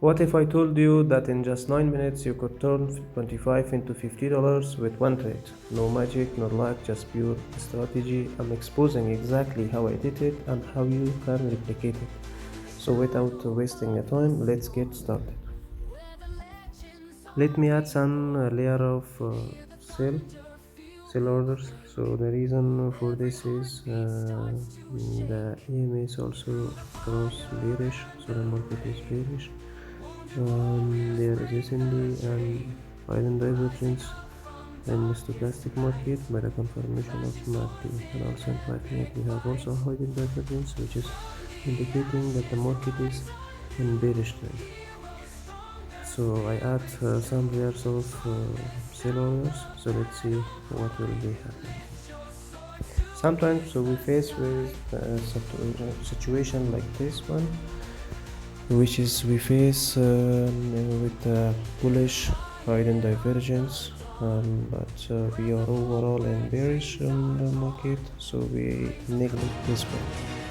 What if I told you that in just 9 minutes you could turn 25 into $50 with one trade? No magic, no luck, just pure strategy. I'm exposing exactly how I did it and how you can replicate it. So without wasting your time, let's get started. Let me add some layer of sell orders. So the reason for this is the EMS also cross bearish, so the market is bearish. There is recently an hidden divergence in the stochastic market by the confirmation of MACD, and also in Platinum we have also hidden divergence, which is indicating that the market is in bearish trend. So I add some layers of sell orders, so let's see what will be happening. Sometimes we face with a situation like this one, which is we face with bullish hidden divergence, but we are overall in bearish on the market, so we neglect this one.